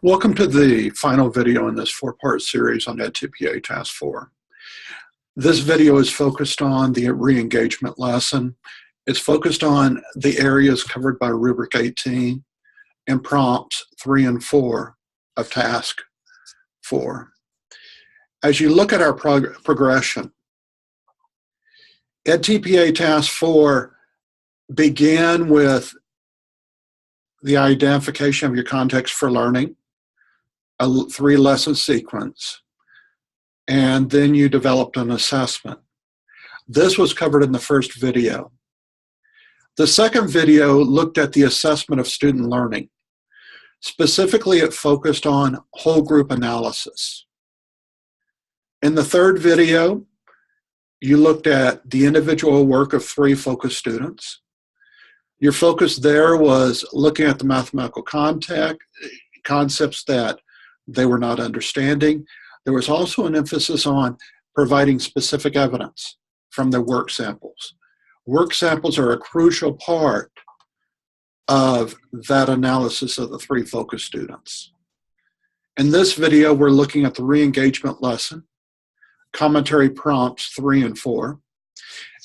Welcome to the final video in this four-part series on EdTPA Task 4. This video is focused on the re-engagement lesson. It's focused on the areas covered by Rubric 18 and prompts 3 and 4 of Task 4. As you look at our progression, EdTPA Task 4 began with the identification of your context for learning, a 3-lesson sequence, and then you developed an assessment. This was covered in the first video. The second video looked at the assessment of student learning. Specifically, it focused on whole group analysis. In the third video, you looked at the individual work of 3 focus students. Your focus there was looking at the mathematical concepts that they were not understanding. There was also an emphasis on providing specific evidence from their work samples. Work samples are a crucial part of that analysis of the 3 focus students. In this video, we're looking at the re-engagement lesson, commentary prompts 3 and 4.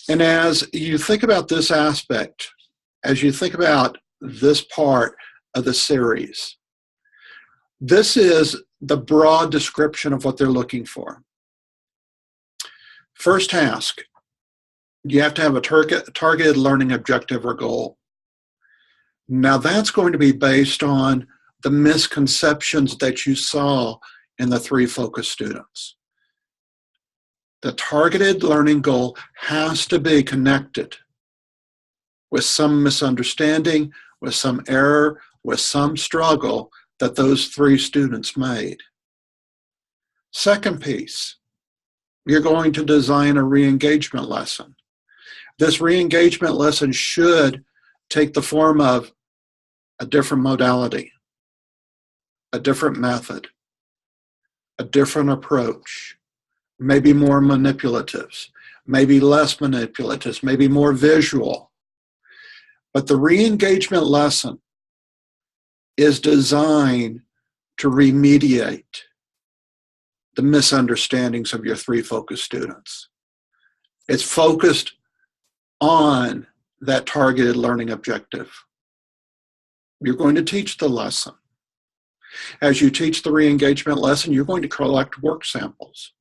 And as you think about this aspect, as you think about this part of the series, this is the broad description of what they're looking for. First task, you have to have a targeted learning objective or goal. Now that's going to be based on the misconceptions that you saw in the 3 focus students. The targeted learning goal has to be connected with some misunderstanding, with some error, with some struggle that those 3 students made. Second piece, you're going to design a re-engagement lesson. This re-engagement lesson should take the form of a different modality, a different method, a different approach, maybe more manipulatives, maybe less manipulatives, maybe more visual. But the re-engagement lesson is designed to remediate the misunderstandings of your 3 focus students. It's focused on that targeted learning objective. You're going to teach the lesson. As you teach the re-engagement lesson, you're going to collect work samples.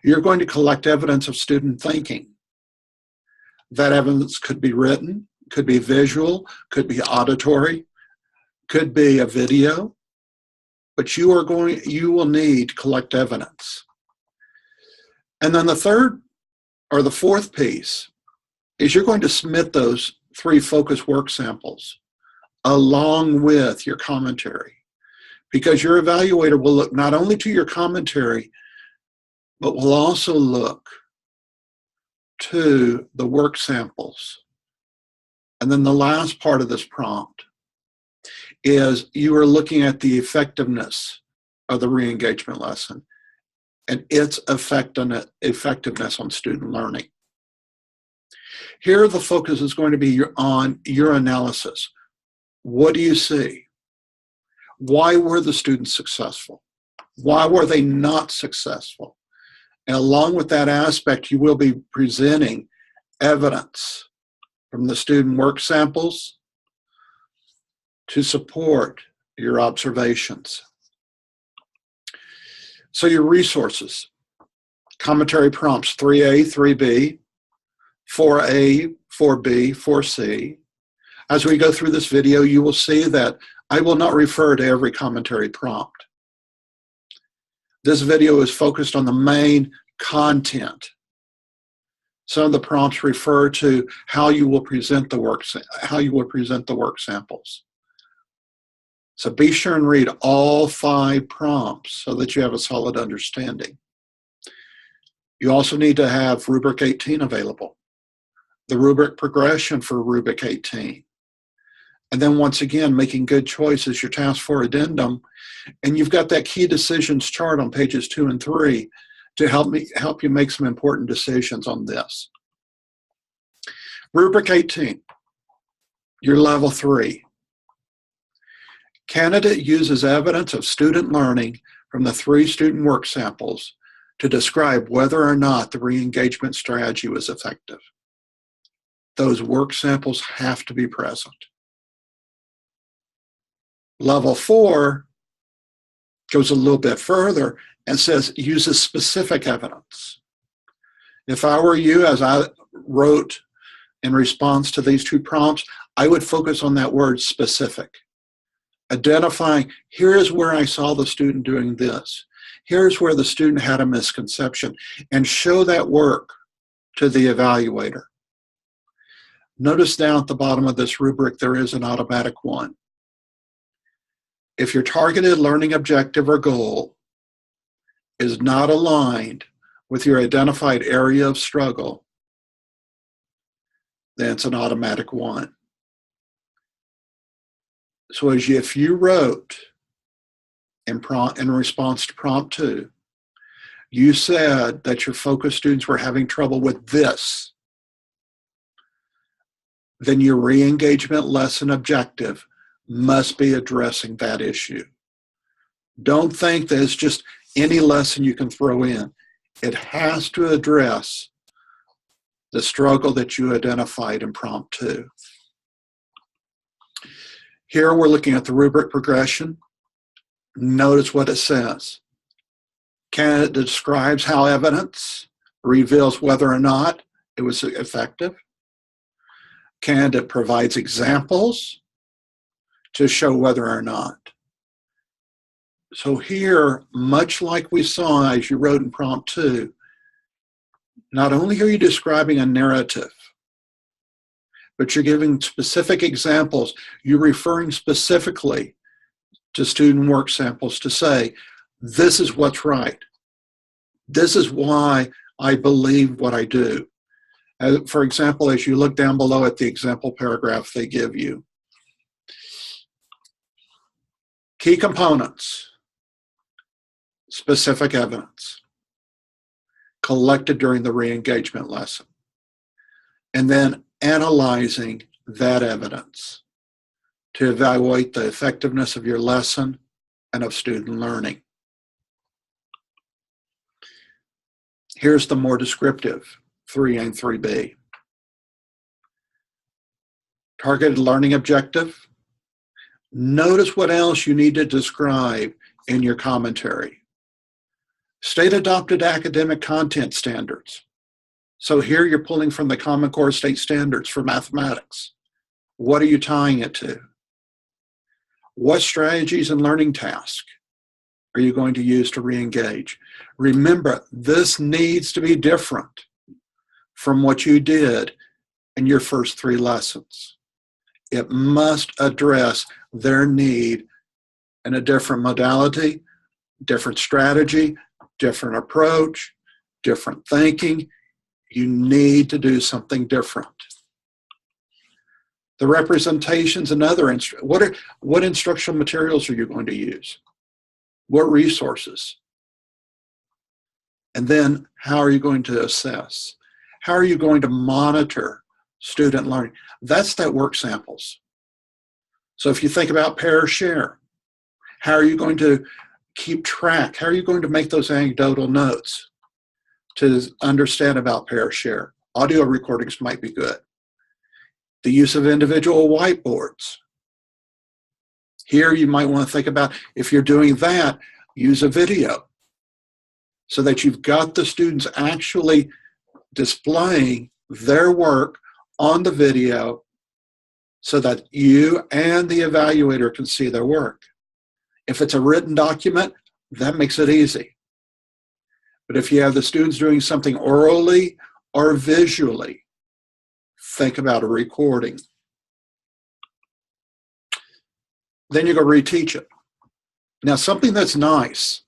You're going to collect evidence of student thinking. That evidence could be written, could be visual, could be auditory, could be a video, but you will need to collect evidence. And then the third or the fourth piece is you're going to submit those 3 focus work samples along with your commentary, because your evaluator will look not only to your commentary, but will also look to the work samples. And then the last part of this prompt is you are looking at the effectiveness of the re-engagement lesson and its effectiveness on student learning. Here the focus is going to be on your analysis. What do you see? Why were the students successful? Why were they not successful? And along with that aspect, you will be presenting evidence from the student work samples to support your observations. So your resources, commentary prompts 3A, 3B, 4A, 4B, 4C. As we go through this video, you will see that I will not refer to every commentary prompt. This video is focused on the main content. Some of the prompts refer to how you will present the work samples. So be sure and read all 5 prompts so that you have a solid understanding. You also need to have Rubric 18 available, the rubric progression for Rubric 18. And then once again, making good choices, your Task 4 addendum, and you've got that key decisions chart on pages 2 and 3 to help you make some important decisions on this. Rubric 18, your level 3. Candidate uses evidence of student learning from the 3 student work samples to describe whether or not the re-engagement strategy was effective. Those work samples have to be present. Level 4 goes a little bit further and says uses specific evidence. If I were you, as I wrote in response to these 2 prompts, I would focus on that word specific. Identifying, here's where I saw the student doing this. Here's where the student had a misconception, and show that work to the evaluator. Notice down at the bottom of this rubric, there is an automatic 1. If your targeted learning objective or goal is not aligned with your identified area of struggle, then it's an automatic 1. So if you wrote in response to prompt 2, you said that your focus students were having trouble with this, then your re-engagement lesson objective must be addressing that issue. Don't think that it's just any lesson you can throw in. It has to address the struggle that you identified in prompt 2. Here we're looking at the rubric progression. Notice what it says. Candidate describes how evidence reveals whether or not it was effective. Candidate provides examples to show whether or not. So here, much like we saw as you wrote in prompt 2, not only are you describing a narrative, but you're giving specific examples. You're referring specifically to student work samples to say, this is what's right. This is why I believe what I do. For example, as you look down below at the example paragraph they give you, key components, specific evidence, collected during the re-engagement lesson, and then analyzing that evidence to evaluate the effectiveness of your lesson and of student learning. Here's the more descriptive 3A and 3B. Targeted learning objective. Notice what else you need to describe in your commentary. State adopted academic content standards. So here you're pulling from the Common Core state standards for mathematics. What are you tying it to? What strategies and learning tasks are you going to use to re-engage? Remember, this needs to be different from what you did in your first 3 lessons. It must address their need in a different modality, different strategy, different approach, different thinking. You need to do something different. The representations and other what instructional materials are you going to use? What resources? And then how are you going to assess? How are you going to monitor student learning? That's that work samples. So if you think about pair or share, how are you going to keep track? How are you going to make those anecdotal notes to understand about pair or share? Audio recordings might be good. The use of individual whiteboards. Here you might want to think about, if you're doing that, use a video so that you've got the students actually displaying their work on the video so that you and the evaluator can see their work. If it's a written document, that makes it easy. But if you have the students doing something orally or visually, think about a recording. Then you go reteach it. Now, something that's nice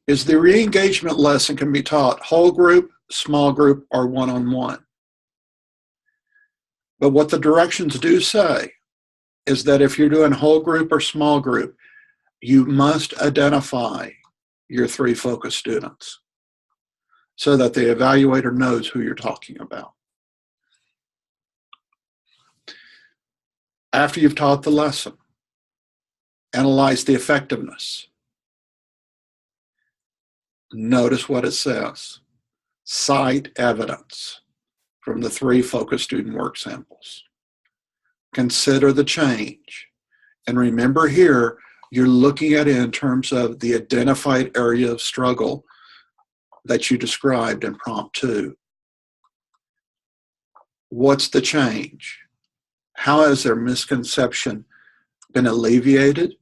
is the re-engagement lesson can be taught whole group, small group, or one-on-one. But what the directions do say is that if you're doing whole group or small group, you must identify your 3 focus students so that the evaluator knows who you're talking about. After you've taught the lesson, Analyze the effectiveness. Notice what it says. Cite evidence from the 3 focus student work samples. Consider the change. And remember here, you're looking at it in terms of the identified area of struggle that you described in prompt 2. What's the change? How has their misconception been alleviated?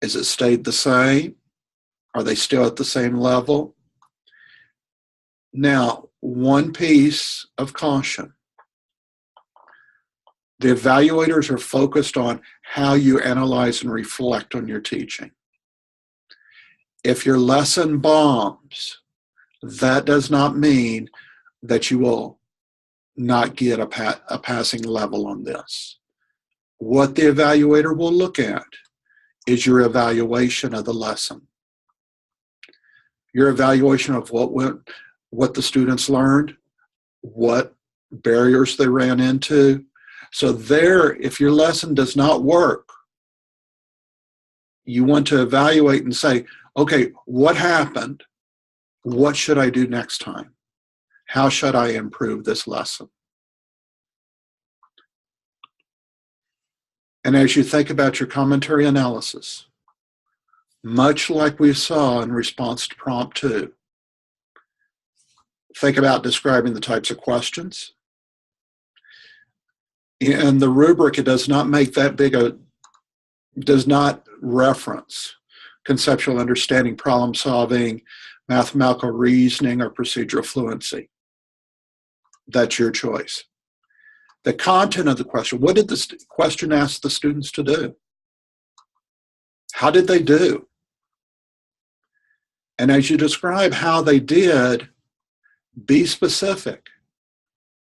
Is it stayed the same? Are they still at the same level? Now, one piece of caution. The evaluators are focused on how you analyze and reflect on your teaching. If your lesson bombs, that does not mean that you will not get a passing level on this. What the evaluator will look at is your evaluation of the lesson. Your evaluation of what the students learned, what barriers they ran into. So there, if your lesson does not work, you want to evaluate and say, okay, what happened? What should I do next time? How should I improve this lesson? And as you think about your commentary analysis, much like we saw in response to prompt 2, think about describing the types of questions. In the rubric, it does not make that big does not reference conceptual understanding, problem solving, mathematical reasoning, or procedural fluency. That's your choice. The content of the question, what did the question ask the students to do? How did they do? And as you describe how they did, be specific.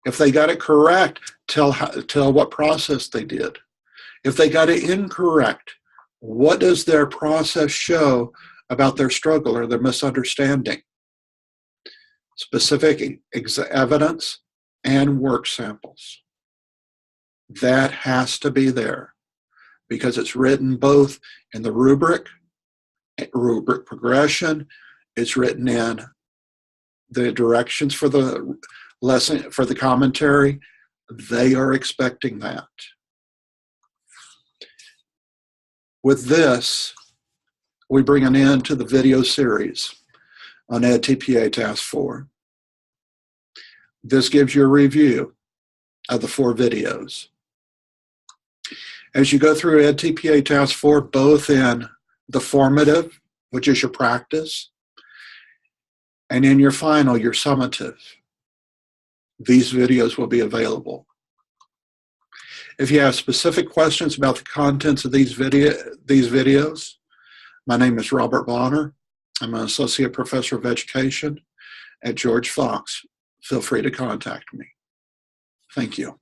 If they got it correct, tell what process they did. If they got it incorrect, what does their process show about their struggle or their misunderstanding? Specific evidence and work samples. That has to be there because it's written both in the rubric progression, it's written in the directions for the lesson, for the commentary. They are expecting that. With this, we bring an end to the video series on EdTPA Task 4. This gives you a review of the 4 videos. As you go through EdTPA Task 4, both in the formative, which is your practice, and in your final, your summative, these videos will be available. If you have specific questions about the contents of these videos, my name is Robert Bonner. I'm an Associate Professor of Education at George Fox. Feel free to contact me. Thank you.